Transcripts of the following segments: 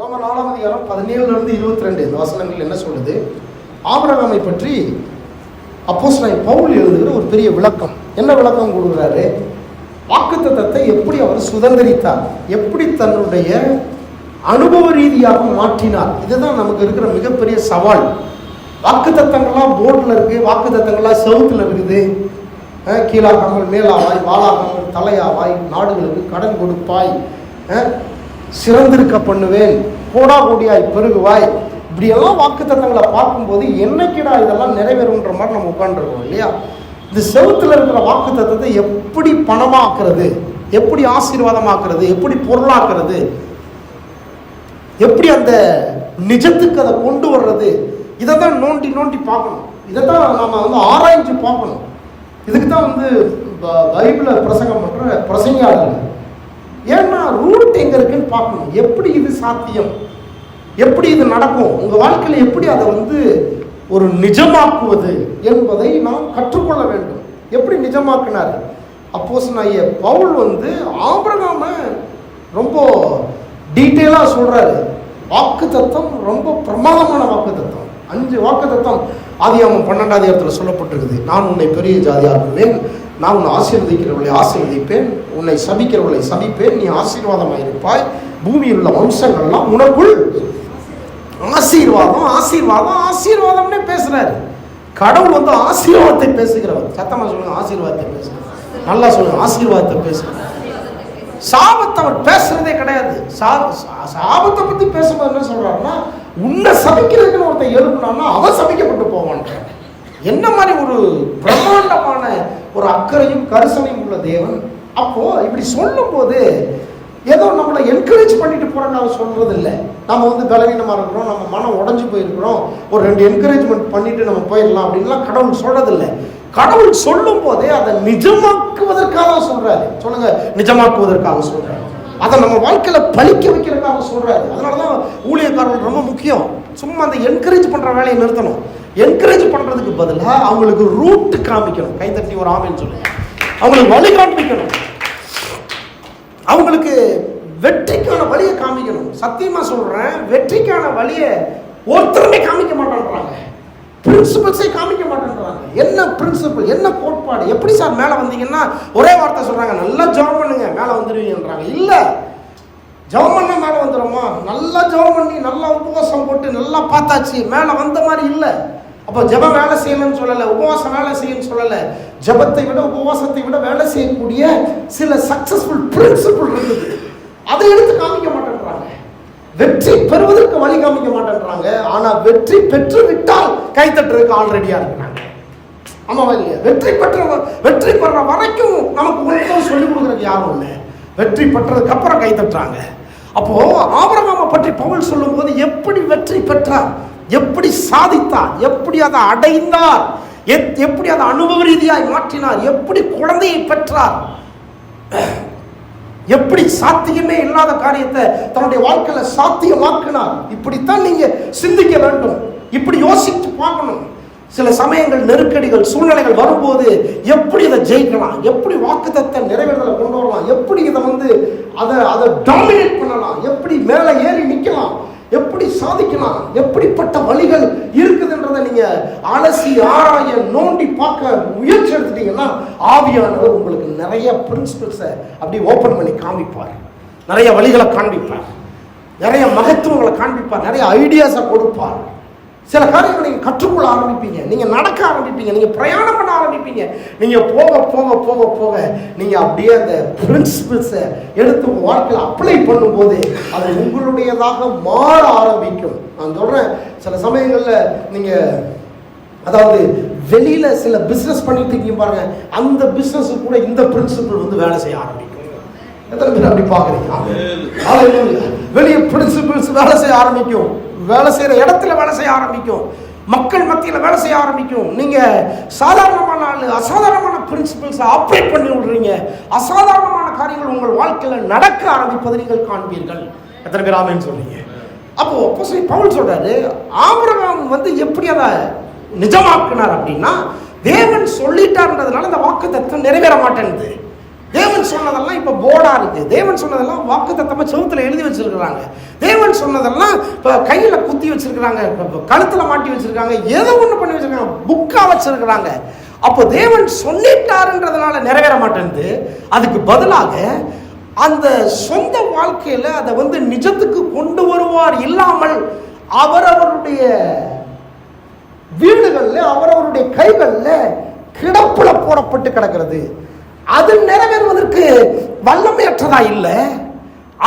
ரோமர் 4 17 22 இந்த வசனங்கள் என்ன சொல்லுது? ஆபிரகாமை பற்றி அப்போஸ்தலன் பவுல் எழுதுகிற ஒரு பெரிய விளக்கம். என்ன விளக்கம் கொடுக்குறாரு? வாக்குத்தத்தத்தை எப்படி அவர் சுதந்திரித்தார், எப்படி தன்னுடைய அனுபவ ரீதியாக மாற்றினார். இதுதான் நமக்கு இருக்கிற மிகப்பெரிய சவால். வாக்குத்தத்தங்கள்லாம் போர்டில் இருக்குது, வாக்குத்தத்தங்கள்லாம் செவுத்தில் இருக்குது. கீழாகாமல் மேலாவாய், வாளாகாமல் தலையாவாய், நாடுகளுக்கு கடன் கொடுப்பாய், சிறந்திருக்க பண்ணுவேன், கோடா கோடியாய் பெருகுவாய், இப்படியெல்லாம் வாக்குத்தத்தங்களை பார்க்கும்போது என்னைக்கிடா இதெல்லாம் நிறைவேறுன்ற மாதிரி நம்ம உட்காந்துருக்கோம் இல்லையா? இந்த செவுத்தில் இருக்கிற வாக்குத்தத்தத்தை எப்படி பணமாக்குறது, எப்படி ஆசீர்வாதமாக்குறது, எப்படி பொருளாக்குறது, எப்படி அந்த நிஜத்துக்கு அதை கொண்டு வர்றது, இதை தான் நோண்டி நோண்டி பார்க்கணும். இதை தான் நம்ம ஆராய்ஞ்சு பார்க்கணும். இதுக்கு தான் பைபிளை பிரசங்கம் பண்ணுற பிரசங்கியாளர்கள். ஏன்னா ரூட் எங்கே இருக்குன்னு பார்க்கணும். எப்படி இது சாத்தியம், எப்படி இது நடக்கும், உங்கள் வாழ்க்கையில் எப்படி அதை ஒரு நிஜமாக்குவது என்பதை நாம் கற்றுக்கொள்ள வேண்டும். எப்படி நிஜமாக்கினார் அப்போஸ்தலனாகிய பவுல் ஆபிரகாமை ரொம்ப டீட்டெயிலாக சொல்கிறாரு. வாக்குத்தத்தம் ரொம்ப பிரமாதமான வாக்குத்தத்தம். 5 வாக்குத்தத்தம் ஆதியாகமம் 12 சொல்லப்பட்டிருக்குது. நான் உன்னை பெரிய ஜாதியாக்குவேன், நான் உன்னை ஆசீர்வதிக்கிறவர்களை ஆசீர்வதிப்பேன், உன்னை சபிக்கிறவர்களை சபிப்பேன், நீ ஆசீர்வாதமாக இருப்பாய், பூமியில் உள்ள வம்சங்கள்லாம் உனக்குள் ஆசீர்வாதம் ஆசீர்வாதம் ஆசீர்வாதம்னே பேசுறாரு. கடவுள் ஆசீர்வாதத்தை பேசுகிறவர். சத்தமா சொல்லுங்க, ஆசீர்வாதத்தை பேசுகிறார். நல்லா சொல்லுங்க, ஆசீர்வாதத்தை பேசுகிறார். சாபத்தை அவர் பேசுறதே கிடையாது. சாபத்தை பத்தி பேசும்போது என்ன சொல்றாருன்னா, உன்னை சபிக்கிறதுக்குன்னு ஒருத்தன் எழுப்புனான்னா அவன் சபிக்கப்பட்டு போவான். என்ன மாதிரி ஒரு பிரம்மாண்டமான ஒரு அக்கறையும் கரிசனையும் உள்ள தேவன். அப்போ இப்படி சொல்லும் போது ஏதோ நம்மளை என்கரேஜ் பண்ணிட்டு போறோம்னு அவர் சொல்றது இல்லை. நம்ம பலவீனமா இருக்கிறோம், நம்ம மனம் உடஞ்சு போயிருக்கிறோம், ஒரு 2 என்கரேஜ்மெண்ட் பண்ணிட்டு நம்ம போயிடலாம் அப்படின்லாம் கடவுள் சொல்றது இல்லை. கடவுள் சொல்லும் போதே அதை நிஜமாக்குவதற்காக சொல்றாரு. சொல்லுங்க, நிஜமாக்குவதற்காக சொல்றாரு. அதை நம்ம வாழ்க்கையில பழிக்க வைக்கிறதுக்காக சொல்றாரு. அதனாலதான் ஊழியக்காரர்கள் ரொம்ப முக்கியம். சும்மா அந்த என்கரேஜ் பண்ற வேலையை நிறுத்தணும். என்கரேஜ் பண்றதுக்கு பதிலாக அவங்களுக்கு ரூட் காமிக்கணும். கைத்தட்டி ஒரு ஆமென் சொல்லுங்க. அவங்களுக்கு வழி காண்பிக்கணும், அவங்களுக்கு வெற்றிக்கான வழியை காமிக்கணும். சத்தியமா சொல்றேன், வெற்றிக்கான வழியை ஒருத்தருமே காமிக்க மாட்டேன்றாங்க. பிரின்சிபல்ஸை காமிக்க மாட்டேன்றாங்க. என்ன பிரின்சிபல், என்ன கோட்பாடு, எப்படி சார் மேலே வந்தீங்கன்னா ஒரே வார்த்தை சொல்றாங்க, நல்லா ஜெபம் பண்ணுங்க மேலே வந்துடுவீங்கன்றாங்க. இல்லை, ஜெபம் பண்ண மேலே வந்துடுமா? நல்லா ஜெபம் பண்ணி நல்லா உபவாசம் போட்டு நல்லா பார்த்தாச்சு, மேலே வந்த மாதிரி இல்லை. அப்போ ஜெபம் வேலை செய்யணும்னு சொல்லலை, உபவாசம் வேலை செய்யணும்னு சொல்லலை. ஜெபத்தை விட உபவாசத்தை விட வேலை செய்யக்கூடிய சில சக்சஸ்ஃபுல் பிரின்சிபல் இருக்குது. அதை எடுத்து காமிக்க மாட்டேன்றாங்க. வெற்றி பெறுவதற்கு வழி காமிக்க மாட்டேன்றாங்க. ஆனா வெற்றி பெற்று விட்டால் கைத்தட்டுறதுக்கு ஆல்ரெடியா இருக்கிறாங்க. ஆமாவா இல்லையா? வெற்றி பெற வரைக்கும் நமக்கு ஒன்றும் சொல்லிக் கொடுக்குறதுக்கு யாரும் இல்லை. வெற்றி பெற்றதுக்கு அப்புறம் கைத்தட்டுறாங்க. அப்போ ஆபிரகாமை பற்றி பவுல் சொல்லும் போது எப்படி வெற்றி பெற்றார், எப்படி சாதித்தார், எப்படி அதை அடைந்தார், எப்படி அதை அனுபவ ரீதியாய் மாற்றினார், எப்படி குழந்தையை பெற்றார், எப்படி சாத்தியமே இல்லாத காரியத்தை தன்னுடைய வாழ்க்கையில சாத்தியமாக்கினார். இப்படித்தான் நீங்க சிந்திக்க வேண்டும், இப்படி யோசித்து பார்க்கணும். சில சமயங்கள், நெருக்கடிகள், சூழ்நிலைகள் வரும்போது எப்படி இதை ஜெயிக்கலாம், எப்படி வாக்குத்தத்தத்தை நிறைவேறலை கொண்டு வரலாம், எப்படி இதை அதை டாமினேட் பண்ணலாம், எப்படி மேலே ஏறி நிற்கலாம், எப்படி சாதிக்கலாம், எப்படிப்பட்ட வழிகள் இருக்குதுன்றதை நீங்க அலசி ஆராய நோண்டி பார்க்க முயற்சி எடுத்துட்டீங்கன்னா ஆவியானவர் உங்களுக்கு நிறைய பிரின்சிபல்ஸை அப்படி ஓப்பன் பண்ணி காண்பிப்பார், நிறைய வழிகளை காண்பிப்பார், நிறைய மகத்துவங்களை காண்பிப்பார், நிறைய ஐடியாஸை கொடுப்பார். சில காரியங்களை நீங்கள் கற்றுக்கொள்ள ஆரம்பிப்பீங்க, நீங்கள் நடக்க ஆரம்பிப்பீங்க, நீங்கள் பிரயாணம் பண்ண ஆரம்பிப்பீங்க. நீங்கள் போக போக போக போக நீங்கள் அப்படியே அந்த பிரின்சிபிள்ஸை எடுத்து உங்கள் வாழ்க்கையில் அப்ளை பண்ணும்போது அது உங்களுடையதாக மாற ஆரம்பிக்கும். நான் சொல்கிறேன், சில சமயங்களில் நீங்கள் அதாவது வெளியில் சில பிஸ்னஸ் பண்ணிட்டு இருக்கீங்க பாருங்க, அந்த பிஸ்னஸ் கூட இந்த பிரின்சிபிள் வேலை செய்ய ஆரம்பிக்கும். எத்தனை பேர் அப்படி பார்க்குறீங்க? வெளியே பிரின்சிபிள்ஸ் வேலை செய்ய ஆரம்பிக்கும், வேலை செய்கிற இடத்துல வேலை செய்ய ஆரம்பிக்கும், மக்கள் மத்தியில் வேலை செய்ய ஆரம்பிக்கும். நீங்கள் சாதாரணமான ஆள், அசாதாரணமான பிரின்சிபல்ஸை ஆப்ரேட் பண்ணி விடுறீங்க, அசாதாரணமான காரியங்கள் உங்கள் வாழ்க்கையில் நடக்க ஆரம்பிப்பதை நீங்கள் காண்பீர்கள். எத்தனை பேர் ஆமென் சொல்றீங்க? அப்போ பவுல் சொல்றாரு, ஆபிரகாம் எப்படி அதை நிஜமாக்கினார் அப்படின்னா, தேவன் சொல்லிட்டார்ன்றதுனால இந்த வாக்குத்தத்தம் நிறைவேற மாட்டேங்குது. தேவன் சொன்னதெல்லாம் இப்ப போர்டா இருக்கு. தேவன் சொன்னதெல்லாம் வாக்குத்தத்தமா செவுத்துல எழுதி வச்சிருக்கிறாங்க. தேவன் சொன்னதெல்லாம் இப்ப கையில குத்தி வச்சிருக்கிறாங்க, கழுத்துல மாட்டி வச்சிருக்காங்க, ஏதோ ஒண்ணு பண்ணி வச்சிருக்காங்க, புக்கா வச்சிருக்கிறாங்க. அப்போ தேவன் சொல்லிட்டாருன்றதுனால நிறைவேற மாட்டேங்குது. அதுக்கு பதிலாக அந்த சொந்த வாழ்க்கையில அதை நிஜத்துக்கு கொண்டு வருவார் இல்லாமல் அவரவருடைய வீடுகள்ல அவரவருடைய கைகள்ல கிடப்புல போடப்பட்டு கிடக்கிறது. அது நிறைவேறுவதற்கு வல்லமையற்றதா இல்லை,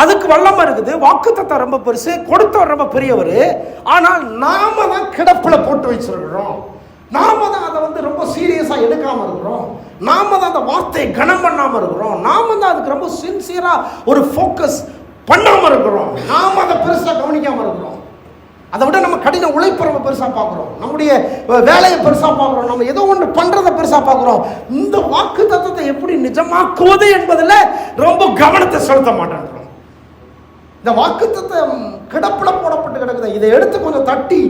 அதுக்கு வல்லமை இருக்குது. வாக்குத்தத்தம் ரொம்ப பெருசு, கொடுத்தவர் ரொம்ப பெரியவர். ஆனால் நாம தான் கிடப்புல போட்டு வச்சிருக்கிறோம். நாம தான் அதை ரொம்ப சீரியஸா எடுக்காம இருக்கிறோம். நாம தான் அந்த வார்த்தையை கனம் பண்ணாம இருக்கிறோம். நாம தான் அதுக்கு ரொம்ப சின்சியரா ஒரு ஃபோக்கஸ் பண்ணாம இருக்கிறோம். நாம அதை பெருசா கவனிக்காம இருக்கிறோம். அதை விட நம்ம கடின உழைப்பை ரொம்ப பெருசா பார்க்கிறோம், நம்முடைய வேலையை பெருசா பார்க்கிறோம், நம்ம ஏதோ ஒன்று பண்றதை பெருசா பார்க்கிறோம். இந்த வாக்கு தத்தத்தை எப்படி நிஜமாக்குவது என்பதில் ரொம்ப கவனத்தை செலுத்த மாட்டேன்றோம். இந்த வாக்கு தத்தம் கிடப்புல போடப்பட்டு கிடக்குது. இதை எடுத்து கொஞ்சம் தட்டி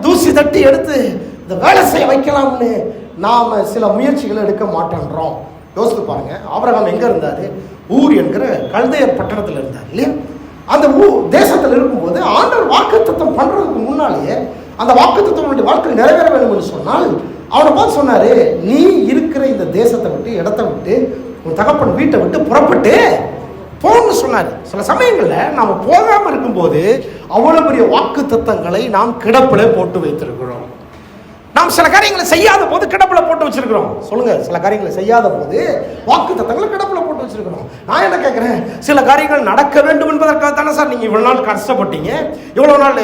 தூசி தட்டி எடுத்து இந்த வேலை செய்ய வைக்கலாம்னு நாம சில முயற்சிகளை எடுக்க மாட்டேன்றோம். யோசித்து பாருங்க, ஆபிரகாம் எங்க இருந்தாரு? ஊர் என்கிற கல்தையர் பட்டணத்தில் இருந்தார் இல்லையா? அந்த தேசத்தில் இருக்கும்போது ஆண்டவர் வாக்குத்தத்தம் பண்றதுக்கு முன்னாலேயே அந்த வாக்குத்தத்தம் வாழ்க்கை நிறைவேற வேண்டும் என்று சொன்னால் அவனை பார்த்து சொன்னாரு, நீ இருக்கிற இந்த தேசத்தை விட்டு, இடத்தை விட்டு, உன் தகப்பன் வீட்டை விட்டு புறப்பட்டு போன்னு சொன்னார். சில சமயங்களில் நாம் போகாமல் இருக்கும்போது அவ்வளவு பெரிய வாக்கு தத்தங்களை நாம் கிடப்பில் போட்டு வைத்திருக்கிறோம். நாம் சில காரியங்களை செய்யாத போது கிடப்பில் போட்டு வச்சிருக்கிறோம். சொல்லுங்க, சில காரியங்களை செய்யாத போது வாக்கு தத்தங்களை கிடப்பில் போட்டு வச்சிருக்கிறோம். நான் என்ன கேட்கிறேன், சில காரியங்கள் நடக்க வேண்டும் என்பதற்காக தானே சார் நீங்க இவ்வளவு நாள் கஷ்டப்பட்டீங்க, இவ்வளவு நாள்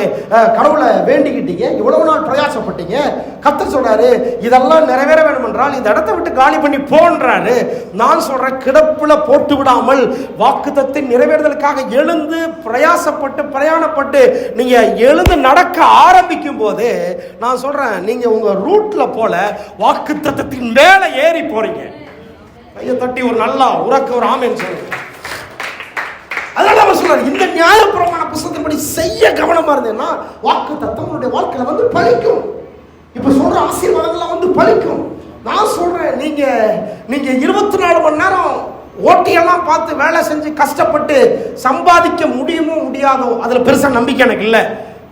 கடவுளை வேண்டிக்கிட்டீங்க, இவ்வளவு நாள் பிரயாசப்பட்டீங்க. கர்த்தர் சொல்றாரு, இதெல்லாம் நிறைவேற வேண்டும் என்றால் இந்த இடத்தை விட்டு காலி பண்ணி போன்றாரு. நான் சொல்றேன், கிடப்பில் போட்டு விடாமல் வாக்குத்தத்தை நிறைவேறுதலுக்காக எழுந்து பிரயாசப்பட்டு பிரயாணப்பட்டு நீங்க எழுந்து நடக்க ஆரம்பிக்கும் போது நான் சொல்றேன், நீங்க உங்க ரூட்ல போல வாக்குத்தத்தத்தின் மேல ஏறி போறீங்க. கையை தட்டி ஒரு நல்லா உறக்க ஒரு ஆமென் சொல்லுங்க. அதனால அவர் சொல்றாரு, இந்த நியாயப்பிரமாண புத்தகத்தின்படி செய்ய கவனமா இருந்தேன்னா வாக்குத்தத்தம் உங்களுடைய வாழ்க்கையில பலிக்கும். இப்ப சொல்ற ஆசீர்வாதங்கள்லாம் பலிக்கும். நான் சொல்றேன், நீங்க 24 மணி நேரம் ஓட்டியெல்லாம் பார்த்து வேலை செஞ்சு கஷ்டப்பட்டு சம்பாதிக்க முடியுமோ முடியாதோ அதுல பெருசா நம்பிக்கை எனக்கு இல்லை.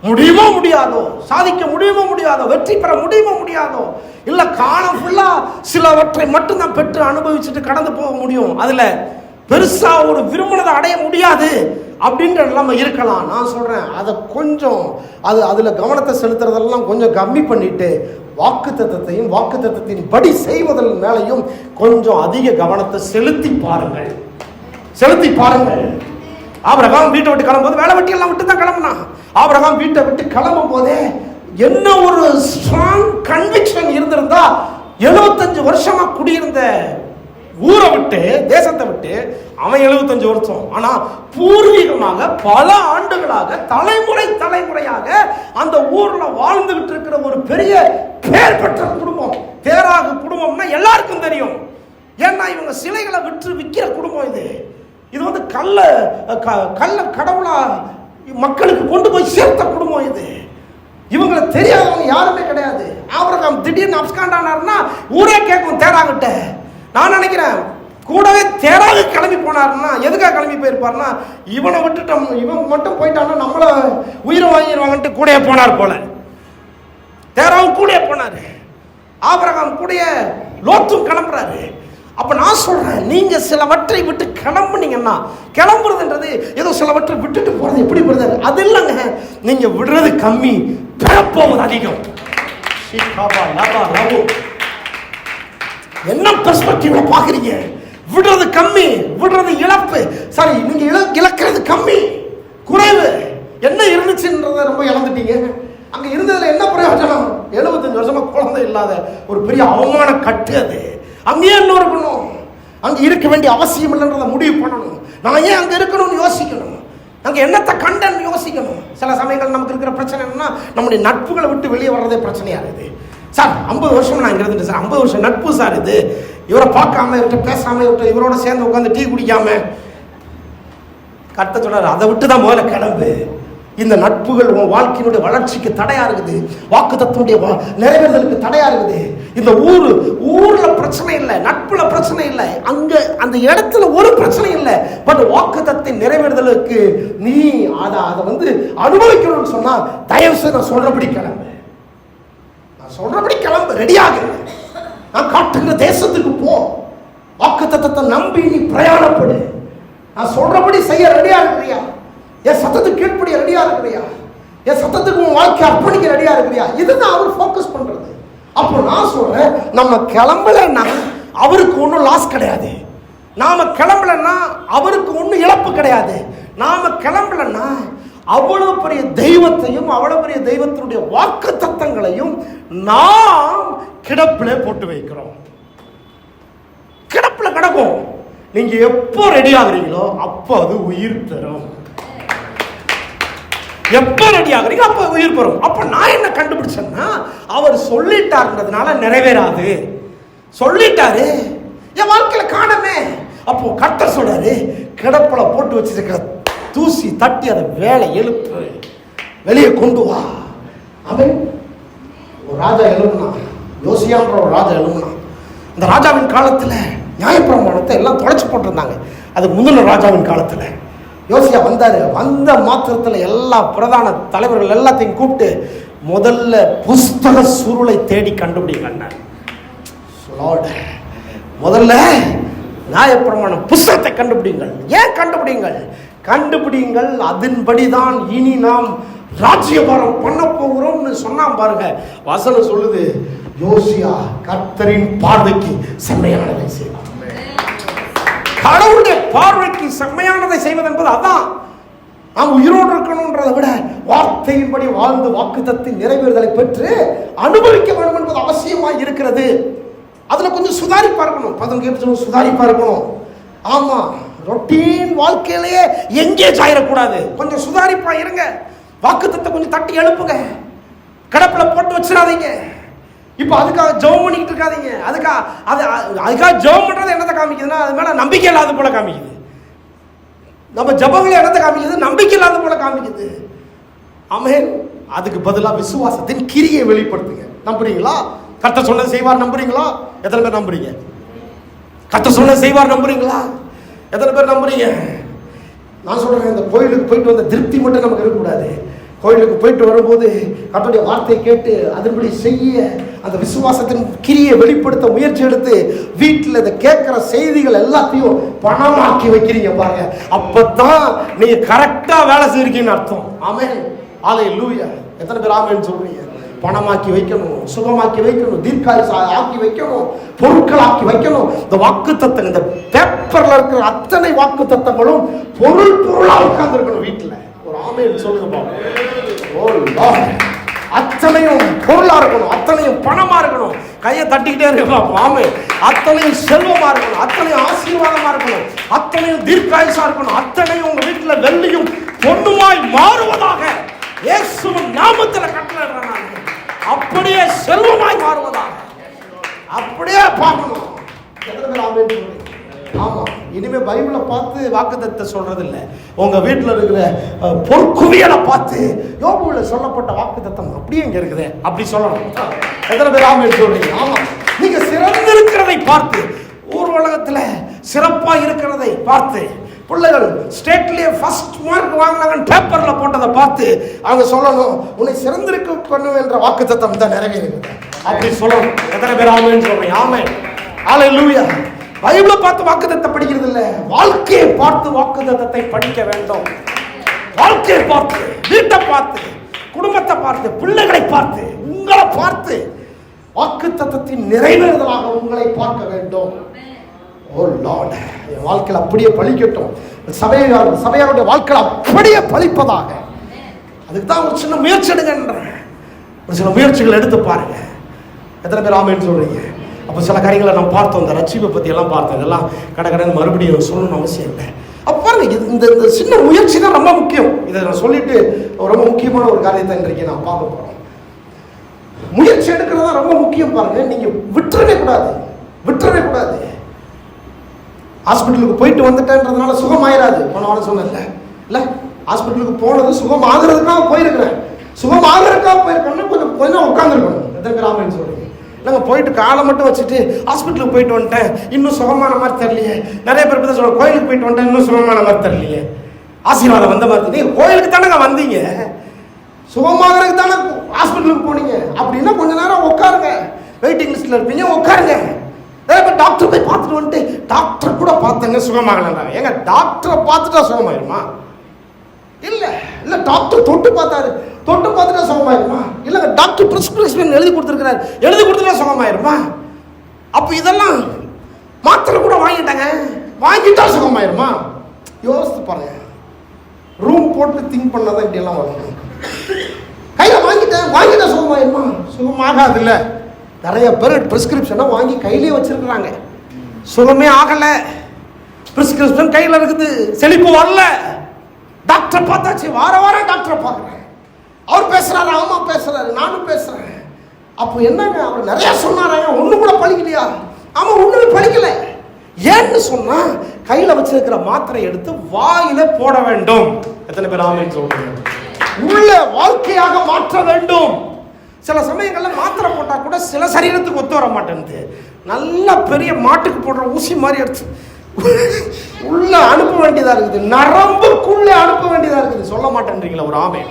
முடியுமோ முடியாதோ, சாதிக்க முடியுமோ முடியாதோ, வெற்றி பெற முடியுமோ முடியாதோ, இல்ல காலம் ஃபுல்லா சிலவற்றை மட்டும் தான் பெற்று அனுபவிச்சுட்டு கடந்து போக முடியும், அதுல பெருசா ஒரு விரும்பினதை அடைய முடியாது அப்படின்ற நிலைமை இருக்கலாம். நான் சொல்றேன், அதை கொஞ்சம் அதுல கவனத்தை செலுத்துறதெல்லாம் கொஞ்சம் கம்மி பண்ணிட்டு வாக்குத்தத்தத்தையும் வாக்குத்தத்தத்தின் படி செய்வதன் மேலையும் கொஞ்சம் அதிக கவனத்தை செலுத்தி பாருங்கள். ஆபிரகாம் வீட்டை விட்டு கிளம்பும் போது வேலை வெட்டி எல்லாம் விட்டு தான் கிளம்புனா. ஆபிரகாம் வீட்டை விட்டு கிளம்பும் போதே என்ன ஒரு ஸ்ட்ராங் கன்விக்ஷன் இருந்திருந்தா, 75 வருஷமா குடியிருந்த ஊரை விட்டு, தேசத்தை விட்டு அவன் 75 வருஷம், ஆனா பூர்வீகமாக பல ஆண்டுகளாக தலைமுறையாக அந்த ஊர்ல வாழ்ந்துகிட்டு இருக்கிற ஒரு பெரிய பேர் பெற்ற குடும்பம். தேராகு குடும்பம்னா எல்லாருக்கும் தெரியும். ஏன்னா இவங்க சிலைகளை விற்கிற குடும்பம் இது. இது கள்ள கடவுளா மக்களுக்கு கொண்டு போய் சேர்த்த குடும்பம் இது. இவங்களை தெரியாதவங்க யாருமே கிடையாது. ஆபிரகாம் திடீர்னு அப்ஸ்காண்டானார்னா ஊரே கேட்கும் தேராகிட்ட. நான் நினைக்கிறேன், கூடவே தேராகு கிளம்பி போனாருன்னா எதுக்காக கிளம்பி போயிருப்பாருன்னா, இவனை விட்டுட்டோம், இவன் மட்டும் போயிட்டான்னா நம்மள உயிரை வாங்கிடுவாங்கன்ட்டு கூடயே போனார் போல. தேராவும் கூடயே போனாரு, ஆபிரகாம் கூடயே லோத்தும் கிளம்புறாரு. அப்ப நான் சொல்றேன், நீங்க சிலவற்றை விட்டு கிளம்புனீங்கன்னா, கிளம்புறதுன்றது ஏதோ சிலவற்றை விட்டுட்டு போறது எப்படி போறது அது இல்லைங்க. நீங்க விடுறது கம்மி, பிறப்போவது அதிகம். என்ன பெர்ஸ்பெக்டிவ்ல பாக்குறீங்க? விடுறது கம்மி, விடுறது இழப்பு. சரி, நீங்க இழக்கிறது கம்மி, குறைவு. என்ன இருந்துச்சுன்றத ரொம்ப இழந்துட்டீங்க. அங்க இருந்ததுல என்ன பிரயோஜனம்? 75 வருஷமா குழந்தை இல்லாத ஒரு பெரிய அவமான கட்டு அது. அங்கேயே என்ன இருக்கணும், அங்க இருக்க வேண்டிய அவசியம் இல்லைன்றத முடிவு பண்ணணும். நான் ஏன் அங்க இருக்கணும்னு யோசிக்கணும், அங்க என்னத்தை கண்டன்னு யோசிக்கணும். சில சமயங்கள் நமக்கு இருக்கிற பிரச்சனை என்னன்னா, நம்முடைய நட்புகளை விட்டு வெளியே வர்றதே பிரச்சனையா இருக்குது. சார் 50 வருஷம் நான் இங்க இருந்துட்டு சார், 50 வருஷம் நட்பு சார் இது. இவரை பார்க்காம, இவர்கிட்ட பேசாம, இவரோட சேர்ந்து உட்காந்து டீ குடிக்காம. கர்த்தர் சொல்றாரு, அதை விட்டு தான் முதல்ல கிளம்பு. இந்த நட்புகள் உன் வாழ்க்கையினுடைய வளர்ச்சிக்கு தடையா இருக்குது, வாக்குத்தத்தனுடைய நிறைவேறுதலுக்கு தடையா இருக்குது. இந்த ஊர்ல பிரச்சனை இல்லை, நட்புல பிரச்சனை இல்லை, அங்க அந்த இடத்துல ஒரு பிரச்சனை இல்லை. பட் வாக்குத்தத்தின் நிறைவேறுதலுக்கு நீ அதை அனுபவிக்கணும்னு சொன்னா தயவு செய்து நான் சொல்றபடி கிளம்பு, நான் சொல்றபடி கிளம்பு, ரெடியாக நான் காட்டுகிற தேசத்துக்கு போ, வாக்குத்தத்தத்தை நம்பி நீ பிரயாணப்படு, நான் சொல்றபடி செய்ய ரெடியா இருக்கிறியா, என் சத்தத்துக்கு கீழ்ப்படிய ரெடியா இருக்கிறியா, என் சத்தத்துக்கு உன் வாழ்க்கை அர்ப்பணிக்க ரெடியா இருக்கிறியா, இதுதான் அவர் ஃபோக்கஸ் பண்றது. அப்போ நான் சொல்றேன், நம்ம கிளம்பலன்னா அவருக்கு ஒன்றும் லாஸ் கிடையாது, நாம கிளம்பலன்னா அவருக்கு ஒன்றும் இழப்பு கிடையாது. நாம கிளம்பலன்னா அவ்வளவு பெரிய தெய்வத்தையும் அவ்வளவு பெரிய தெய்வத்தினுடைய வாக்கு தத்தங்களையும் நாம் கிடப்பிலே போட்டு வைக்கிறோம். கிடப்பில் கிடக்கும். நீங்க எப்போ ரெடி ஆகுறீங்களோ அப்போ அது உயிர் பெறும். எப்போ ரெடி ஆகுறீங்க அப்போ உயிர் பெறும். அப்போ நான் என்ன கண்டுபிடிச்சேன்னா, அவர் சொல்லிட்டாருன்றதுனால நிறைவேறாது. சொல்லிட்டாரு, என் வாழ்க்கையில காணமே. அப்போ கர்த்தர் சொல்றாரு, கிடப்புல போட்டு வச்சிருக்கிற தூசி தட்டி அதை வேலை எழுப்பு, வெளியே கொண்டு வா. அவன் ஒரு ராஜா எழுப்புனா, யோசியான்ற ஒரு ராஜா எழுப்புனா. இந்த ராஜாவின் காலத்தில் நியாயப்பிரமாணத்தை எல்லாம் தொலைச்சு போட்டிருந்தாங்க. அது முந்தின ராஜாவின் காலத்தில் யோசியா வந்தாரு. வந்த மாத்திரத்தில் எல்லா பிரதான தலைவர்கள் எல்லாத்தையும் கூப்பிட்டு முதல்ல புஸ்தக சுருளை தேடி கண்டுபிடிங்க. முதல்ல நியாயப்பிரமாண புஸ்தகத்தை கண்டுபிடிங்கள். ஏன் கண்டுபிடிங்கள்? கண்டுபிடிங்கள், அதன்படிதான் இனி நாம் ராஜ்யபாரம் பண்ண போகிறோம்னு சொன்னான் பாருங்க. வசனம் சொல்லுது, யோசியா கர்த்தரின் பார்வைக்கு செம்மையானதை செய்வார். கடவுளுடைய பார்வைக்கு செம்மையானதை செய்வது என்பது அதான். நாம் உயிரோடு இருக்கணும்ன்றதை விட வார்த்தையின்படி வாழ்ந்து வாக்குத்தத்தின் நிறைவேறுதலை பெற்று அனுபவிக்க வேண்டும் என்பது அவசியமாக இருக்கிறது. அதுல கொஞ்சம் சுதாரிப்பா இருக்கணும், பதம் சுதாரிப்பா இருக்கணும். ஆமா, ரொட்டீன் வாழ்க்கையிலேயே எங்கேஜ் ஆயிடக்கூடாது. கொஞ்சம் சுதாரிப்பா இருங்க. வாக்குத்தத்தை கொஞ்சம் தட்டி எழுப்புங்க. கடப்புல போட்டு வச்சிடாதீங்க. இப்போ அதுக்காக ஜெபம் பண்ணிக்கிட்டு இருக்காதீங்க. அதுக்காக ஜெபம் பண்றது என்னத்தை காமிக்குதுன்னா, அது மேல நம்பிக்கை இல்லாத போல காமிக்குது. நம்ம ஜெபங்களை என்னத்தை காமிக்குது? நம்பிக்கை இல்லாத போல காமிக்குது. ஆமென். அதுக்கு பதிலாக விசுவாசத்தின் கிரியை வெளிப்படுத்துங்க. நம்புறீங்களா? கர்த்தர் சொன்னது செய்வார் நம்புறீங்களா? எத்தனை பேர் நம்புறீங்க? கர்த்தர் சொன்னது செய்வார் நம்புறீங்களா? எத்தனை பேர் நம்புறீங்க? நான் சொல்றேன், இந்த கோயிலுக்கு போயிட்டு வந்த திருப்தி மட்டும் நமக்கு இருக்கக்கூடாது. கோயிலுக்கு போயிட்டு வரும்போது கர்த்தருடைய வார்த்தையை கேட்டு அதன்படி செய்ய, அந்த விசுவாசத்தின் கிரியை வெளிப்படுத்த முயற்சி எடுத்து வீட்டில் இதை கேட்கிற செய்திகள் எல்லாத்தையும் பணமாக்கி வைக்கிறீங்க பாருங்க. அப்பதான் நீங்க கரெக்டா வேலை செய்றீங்கன்னு அர்த்தம். ஆமென். ஹல்லேலூயா. எத்தனை பேர் ஆமென் சொல்றீங்க? பணமாக்கி வைக்கணும், சுகமாக்கி வைக்கணும், தீர்க்காயுசு ஆக்கி வைக்கணும், பொருட்கள் ஆக்கி வைக்கணும். இந்த வாக்கு தத்தங்கள், இந்த பேப்பர்ல இருக்கிற அத்தனை வாக்கு தத்தங்களும் பொருளா உட்கார்ந்து இருக்கணும் வீட்டுல. ஒரு ஆமென் சொல்லுங்க. அத்தனையும் பொருளா இருக்கணும், அத்தனையும் பணமா இருக்கணும். கையை தட்டிக்கிட்டே இருக்கணும். ஆமென். அத்தனையும் செல்வமா இருக்கணும், அத்தனையும் ஆசீர்வாதமா இருக்கணும், அத்தனையும் தீர்க்காயுசா இருக்கணும், அத்தனையும் உங்க வீட்டுல வெள்ளியும் பொண்ணுமாய் மாறுவதாக இயேசுவின் நாமத்தில் கட்டளையிடுறேன். அப்படியே செல்வமாய் மாறுவதாக அப்படியே பார்க்கணும். ஆமா, இனிமே பைபிளை பார்த்து வாக்குத்தத்தத்தை சொல்றது இல்லை. உங்க வீட்டில் இருக்கிற பொற்குவியலை பார்த்து யோபுல சொல்லப்பட்ட வாக்குத்தத்தம் அப்படியே இங்க இருக்குது அப்படி சொல்லணும். எத்தனை பேர் ஆமென் சொல்றீங்க? ஆமா, நீங்க சிறந்திருக்கிறதை பார்த்து, ஊர் உலகத்துல சிறப்பா இருக்கிறதை பார்த்து, பிள்ளைகள் ஸ்டேட்லயே ஃபர்ஸ்ட் மார்க் வாங்கினாங்கன்னு பேப்பர்ல போட்டதை பார்த்து அவங்க சொல்லணும், உன்னை சிறந்திருக்க பண்ணும் என்ற வாக்குத்தத்தம் தான் நிறைவேறுகிறது அப்படி சொல்லணும். எத்தனை பேர் ஆமென் சொல்றீங்க? ஆமென். ஹல்லேலூயா. பைபிளை பார்த்து வாக்குத்தத்தை படிக்கிறது இல்லை, வாழ்க்கையை பார்த்து வாக்குத்தத்தை படிக்க வேண்டும். வாழ்க்கையை பார்த்து, வீட்டை பார்த்து, குடும்பத்தை பார்த்து, பிள்ளைகளை பார்த்து, உங்களை பார்த்து வாக்குத்தத்தின் நிறைவேறுதலாக உங்களை பார்க்க வேண்டும். ஓ லார்ட், என் வாழ்க்கையில் அப்படியே பழிக்கட்டும். சபையாருடைய வாழ்க்கையில் அப்படியே பழிப்பதாக. அதுக்கு தான் ஒரு சின்ன முயற்சி எடுங்கன்ற, ஒரு சில முயற்சிகள் எடுத்து பாருங்க. எத்தனை பேர் ஆமென் சொல்றீங்க? அப்போ சில காரியங்களை நம்ம பார்த்தோம், இந்த ரட்சிப்பை பற்றி எல்லாம் பார்த்தோம். இதெல்லாம் கடை மறுபடியும் சொல்லணும்னு அவசியம் இல்லை. அப்போ பாருங்க, இந்த சின்ன முயற்சி தான் ரொம்ப முக்கியம். இதை நான் சொல்லிட்டு ரொம்ப முக்கியமான ஒரு காரியத்தை இன்றைக்கு நான் பார்க்க போறோம். முயற்சி எடுக்கிறது தான் ரொம்ப முக்கியம். பாருங்க, நீங்க விட்டுறவே கூடாது. ஹாஸ்பிட்டலுக்கு போயிட்டு வந்துட்டேன்றதுனால சுகமாயிராது. போன வாரம் சொன்னேன்ல, இல்லை ஹாஸ்பிட்டலுக்கு போனது சுகம் ஆகிறதுக்காக போயிருக்கிறேன். சுகம் ஆகிறதுக்காக போயிருக்கேன்னா கொஞ்சம் உட்காந்துருக்கணும். எத்தனை பேர் ஆமான்னு சொல்றீங்க? நாங்கள் போயிட்டு காலை மட்டும் வச்சுட்டு ஹாஸ்பிட்டலுக்கு போயிட்டு வந்துட்டேன், இன்னும் சுகமான மாதிரி தெரியலையே. நிறைய பேர் தான் சொல்லுவாங்க, கோயிலுக்கு போயிட்டு வந்துட்டேன், இன்னும் சுகமான மாதிரி தெரியலையே. ஆசீர்வாதம் வந்த மாதிரி. நீங்கள் கோயிலுக்கு தானே வந்தீங்க, சுகமாகறதுக்கு தானே ஹாஸ்பிட்டலுக்கு போனீங்க. அப்படின்னா கொஞ்ச நேரம் உட்காருங்க, வெயிட்டிங் லிஸ்ட்ல இருப்பீங்க, உட்காருங்க. டாக்டர் போய் பார்த்துட்டு வந்துட்டு டாக்டர் கூட பார்த்தங்க சுகமாகலன்றாங்க. ஏங்க டாக்டரை பார்த்துட்டா சுகமாயிருமா? இல்லை இல்லை, டாக்டர் தொட்டு பார்த்துட்டா சுகமாயிருமா? இல்லைங்க, டாக்டர் பிரிஸ்கிரிப்ஷன் எழுதி கொடுத்துருக்கிறார், எழுதி கொடுத்துட்டா சுகமாயிருமா? அப்போ இதெல்லாம் மாத்திரை கூட வாங்கிட்டாங்க, வாங்கிட்டா சுகமாயிருமா? யோசித்து பாருங்க. ரூம் போட்டு திங்க் பண்ணாதான் இப்படியெல்லாம் வரும். கையில் வாங்கிட்டா சுகமாயிருமா? சுகமாகாது. இல்லை, நிறைய பேர் பிரிஸ்கிரிப்ஷனை வாங்கி கையிலேயே வச்சிருக்கிறாங்க, சுகமே ஆகலை. பிரிஸ்கிரிப்ஷன் கையில் இருக்குது, செழிப்பு வரல. டாக்டர் பார்த்தாச்சு, வாரம் டாக்டரை பார்க்குறேன், அவர் பேசுறாரு, ஆமா பேசுறாரு, நானும் பேசுறேன். அப்போ என்னங்க, அவர் நிறைய சொன்னாராங்க, ஒண்ணு கூட பழிக்கலையா? ஆமா, ஒண்ணுமே பழிக்கல. ஏன்னு சொன்னா கையில வச்சிருக்கிற மாத்திரை எடுத்து வாயில போட வேண்டும். எத்தனை பேர் ஆமென் சொல்றீங்க? உள்ள வாழ்க்கையாக மாற்ற வேண்டும். சில சமயங்கள்ல மாத்திரை போட்டா கூட சில சரீரத்துக்கு ஒத்து வர மாட்டேங்குது. நல்ல பெரிய மாட்டுக்கு போடுற ஊசி மாதிரி எடுத்து உள்ள அனுப்ப வேண்டியதா இருக்குது, நரம்புக்குள்ள அனுப்ப வேண்டியதா இருக்குது. சொல்ல மாட்டேன்றீங்களா ஒரு ஆமை?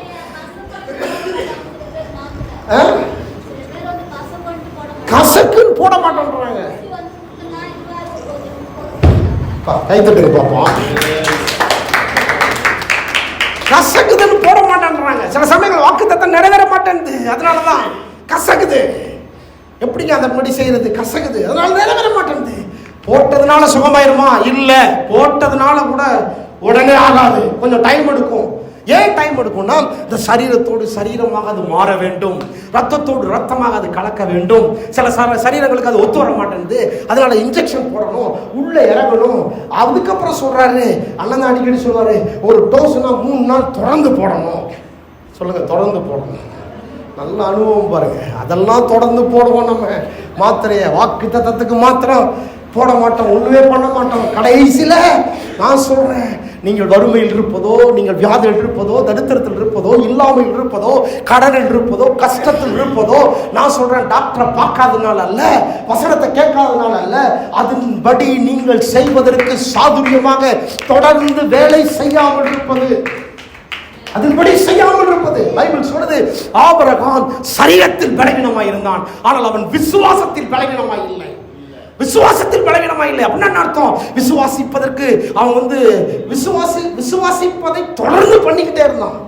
கசக்குன்னு போட மாட்டேன்றாங்க. கைத்தட்டு பார்ப்போம். கசக்குதுன்னு போட மாட்டேன்றாங்க. சில சமயங்கள் வாக்குத்தத்தம் நிறைவேற மாட்டேங்குது, அதனாலதான் கசக்குது. எப்படிங்க அதை படி செய்யறது? கசக்குது, அதனால நிறைவேற மாட்டேங்குது. போட்டதுனால சுகமாயிருமா? இல்ல, போட்டதுனால கூட உடனே ஆகாது, கொஞ்சம் டைம் எடுக்கும். ஏன் டைம் எடுக்கும்னா, இந்த சரீரத்தோடு சரீரமாக அது மாற வேண்டும், ரத்தத்தோடு ரத்தமாக அது கலக்க வேண்டும். சில சரீரங்களுக்கு அது ஒத்து வர மாட்டேங்குது, அதனால இன்ஜெக்ஷன் போடணும், உள்ள இறங்கணும். அதுக்கப்புறம் சொல்றாரு, அண்ணன் அடிக்கடி சொல்றாரு, ஒரு டோஸ்னா 3 நாள் தொடர்ந்து போடணும். சொல்லுங்க, தொடர்ந்து போடணும். நல்ல அனுபவம் பாருங்க. அதெல்லாம் தொடர்ந்து போடுவோம். நம்ம மாத்திரைய வாக்குத்தத்தத்துக்கு மாத்திரம் போட மாட்டோம், ஒண்ணுமே பண்ண மாட்டோம். கடைசியில நான் சொல்றேன், நீங்கள் வறுமையில் இருப்பதோ, நீங்கள் வியாதியில் இருப்பதோ, தரித்திரத்தில் இருப்பதோ, இல்லாமல் இருப்பதோ, கடனில் இருப்பதோ, கஷ்டத்தில் இருப்பதோ, நான் சொல்றேன், டாக்டரை பார்க்காதனால அல்ல, வசனத்தை கேட்காதனால அல்ல, அதன்படி நீங்கள் செய்வதற்கு சாதுரியமாக தொடர்ந்து வேலை செய்யாமல் இருப்பது, அதன்படி செய்யாமல் இருப்பது. பைபிள் சொல்றது, ஆபிரகாம் சரீரத்தில் பலவீனமாய் இருந்தான், ஆனால் அவன் விசுவாசத்தில் பலவீனமாய் இல்லை. விசுவாசத்தில் பலவீனமா இல்லை அப்படின்னா அர்த்தம், விசுவாசிப்பதற்கு அவன் விசுவாசிப்பதை தொடர்ந்து பண்ணிக்கிட்டே இருந்தான்,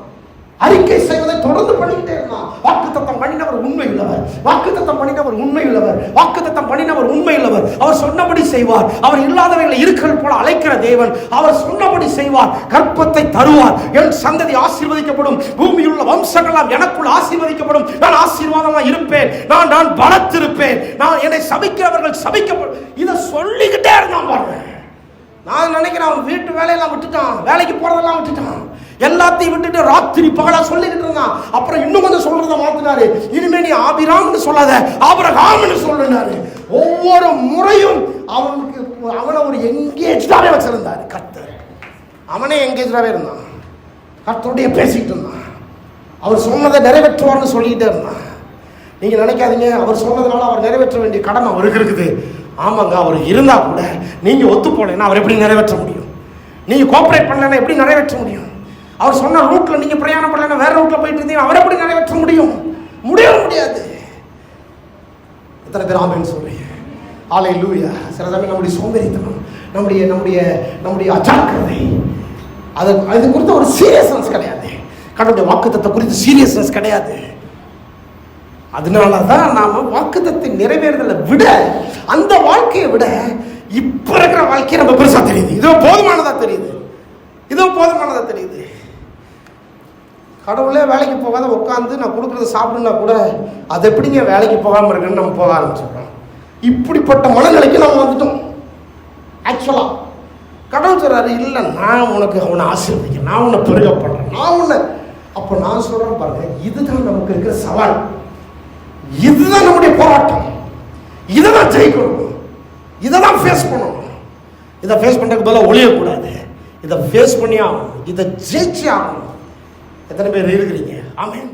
அறிக்கை செய்வதை தொடர்ந்து பண்ணிக்கிட்டே இருந்தான். வாக்குத்தத்தம் பண்ணினவர் உண்மை உள்ளவர், வாக்குத்தத்தம் பண்ணினவர் உண்மை உள்ளவர், வாக்குத்தத்தம் பண்ணினவர் உண்மை உள்ளவர். அவர் சொன்னபடி செய்வார். அவர் இல்லாதவர்களை இருக்கிறது போல அழைக்கிற தேவன். அவர் சொன்னபடி செய்வார், கற்பத்தை தருவார். என் சந்ததி ஆசீர்வதிக்கப்படும், பூமியில் உள்ள வம்சங்களாம் எனக்குள் ஆசீர்வதிக்கப்படும். நான் ஆசீர்வாதமாக இருப்பேன், நான் பலத்திருப்பேன், நான் என்னை சபிக்கிறவர்கள் சபிக்கப்படும். இதை சொல்லிக்கிட்டே இருந்தான் பாருங்க. நான் நினைக்கிறேன், அவன் வீட்டு வேலையெல்லாம் விட்டுட்டான், வேலைக்கு போறதெல்லாம் விட்டுட்டான், எல்லாத்தையும் விட்டுட்டு ராத்திரி பகலா சொல்லிக்கிட்டு இருந்தான். அப்புறம் இன்னும் கொஞ்சம் சொல்றதை மாத்தினாரு. இனிமே நீ ஆபிராம்னு சொல்லாத, ஆபிரகாம்னு சொல்லுனாரு. ஒவ்வொரு முறையும் அவனை ஒரு எங்கேஜாவே வச்சிருந்தாரு கர்த்தர். அவனே எங்கேஜாவே இருந்தான், கர்த்தருடைய பேசிட்டு இருந்தான். அவர் சொன்னதை நிறைவேற்றுவார்னு சொல்லிக்கிட்டே இருந்தான். நீங்க நினைக்காதீங்க, அவர் சொன்னதுனால அவர் நிறைவேற்ற வேண்டிய கடமை அவருக்கு இருக்குது. ஆமாங்க, அவர் இருந்தா கூட நீங்க ஒத்து போனீங்கன்னா அவர் எப்படி நிறைவேற்ற முடியும்? நீங்க கோஆபரேட் பண்ணலன்னா எப்படி நிறைவேற்ற முடியும்? அவர் சொன்ன ரூட்ல நீங்க பிரயாணம் பண்ணலன்னா வேற ரூட்ல போயிட்டு இருந்தீங்க, அவர் எப்படி நிறைவேற்ற முடியும்? முடியாது. எத்தனை பேர் ஆமென் சொல்றீங்க? ஹல்லேலூயா. சில சமயம் நம்முடைய சோம்பேறித்தனம், நம்முடைய அஜாக்கிரதை, அது குறித்த ஒரு சீரியஸ்னஸ் கிடையாது. கடவுளுடைய வாக்குத்தத்தை குறித்து சீரியஸ்னஸ் கிடையாது. அதனாலதான் நாம வாக்குத்தத்தை நிறைவேறுதலை விட, அந்த வாழ்க்கையை விட இப்ப இருக்கிற வாழ்க்கையை நம்ம பெருசா தெரியுது. இதோ போதுமானதா தெரியுது. கடவுளே வேலைக்கு போகாத உட்காந்து நான் கொடுக்குறத சாப்பிடுனா கூட அது எப்படிங்க வேலைக்கு போகாம இருக்குன்னு நம்ம போக ஆரம்பிச்சிடறோம். இப்படிப்பட்ட மனநிலைக்கு நம்ம வந்துட்டோம். ஆக்சுவலா கடவுள் சொல்றாரு, இல்லை நான் உனக்கு அவனை ஆசீர்வதிக்கிறேன், நான் உன்னை பெருகப்படுறேன், நான் உன்னை. அப்போ நான் சொல்றேன் பாருங்க, இதுதான் நமக்கு இருக்கிற சவால், இதுதான் நம்முடைய போராட்டம், இதை தான் ஜெயிக்கணும், இதை தான் ஃபேஸ் பண்ணணும். இதை ஃபேஸ் பண்ணுறதுக்கு பதிலாக ஒழியக்கூடாது. இதை ஃபேஸ் பண்ணி ஆகணும், இதை ஜெயிச்சு ஆகணும். எத்தனை பேர் இருக்கிறீங்க? ஆமென்.